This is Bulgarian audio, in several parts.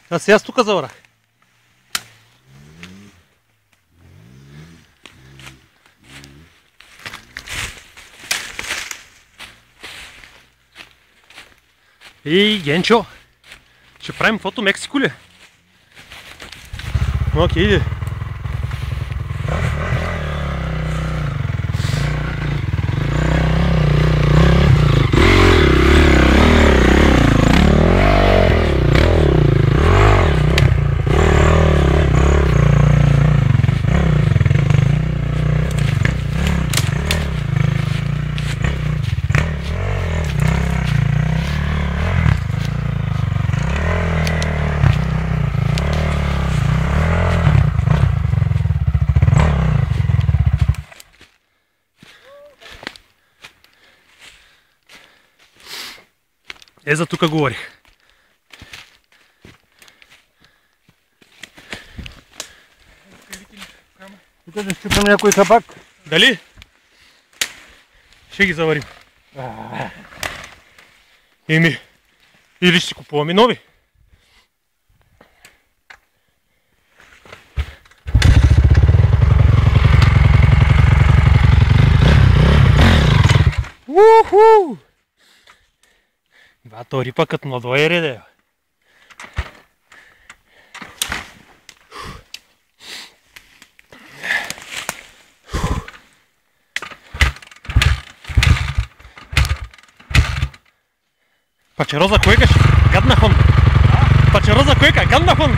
Аз тук заорах. Ей, Генчо! Ще правим фото Мексико ли? Окей, иди. За тук говорих. Тук да щупам някой табак. Дали? Ще ги заварим. Еми, или ще си купуваме нови. Уху! То рипа като надоере, да. Пачероза койка, гадна Хонда. Пачероза койка, гадна Хонда.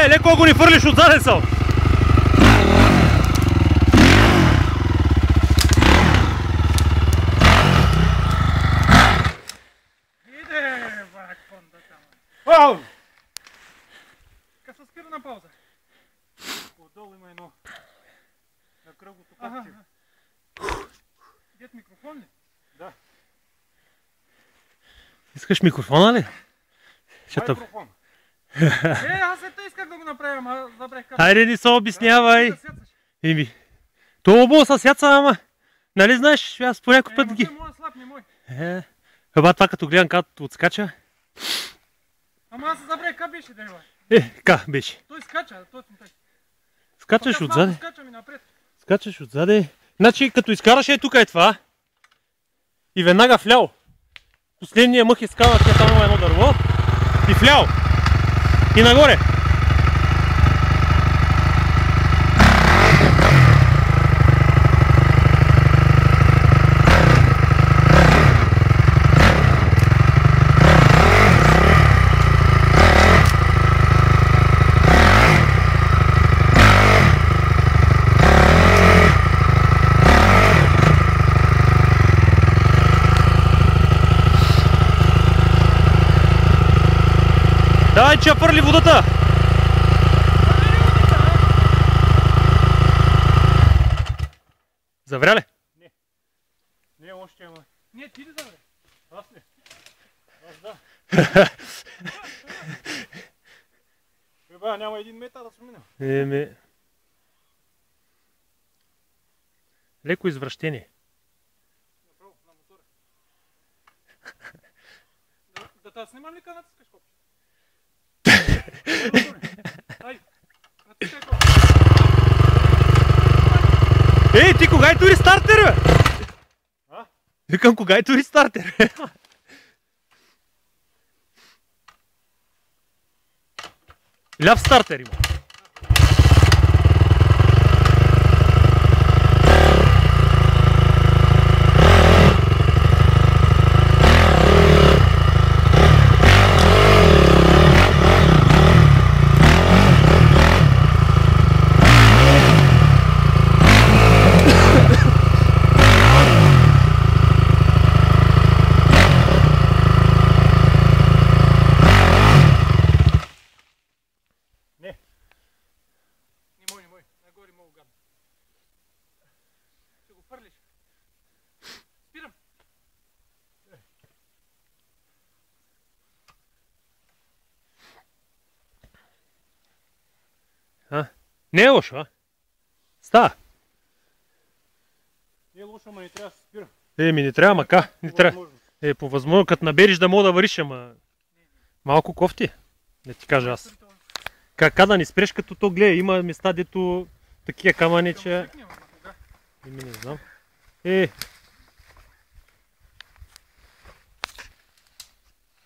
Леко го ни фърлиш отзаде са! Иде, бак, Хондата, ма. Вау! Ка се спира на пауза. Отдолу има едно на кръглото копче. Дет микрофон ли? Да. Искаш микрофона ли? Микрофон. Аз ето исках да го направя, ама забрех как. Хайде, не се обяснявай. Еми, то обо със сяца, ама. Нали знаеш, аз по някой път ги... Мой е слаб, не мой. Еба това като гледам като отскача. Ама аз забрех как беше да ева. Ка беше? Той скача, точно така. Скачаш отзаде. Скача ми напред. Скачаш отзаде. Значи като изкараш тук е това. И веднага вляво. Последния мъх изкара, там има едно дърво. И вляво. И нагоре. Давай, че пърли водата! Завря ли? Не. Не, още ама. Не, ти ли завря? Аз не. Аз да. Еба, няма 1 метър да съм минал. Леко извращение. Направо, на мотора. Да те снимам ли каната скаш копче? Ай, а ти какво? Ей, ти кога е тури стартер, бе? А? Викам, кога е тури стартер, бе? Ляв стартер има. Не мой. Нагоре мога гадно. Ще го фърлиш. Спирам. Не е лошо, а? Става. Не е лошо, ама не трябва да се спира. Еми, не трябва, мака. Не трябва. По възможно, като набериш да мога да вариш, ама... Малко кофти. Не ти кажа аз. Как да не спреш, като то гледа, има места, дето такива камъни, че... Ами, Еми, не знам.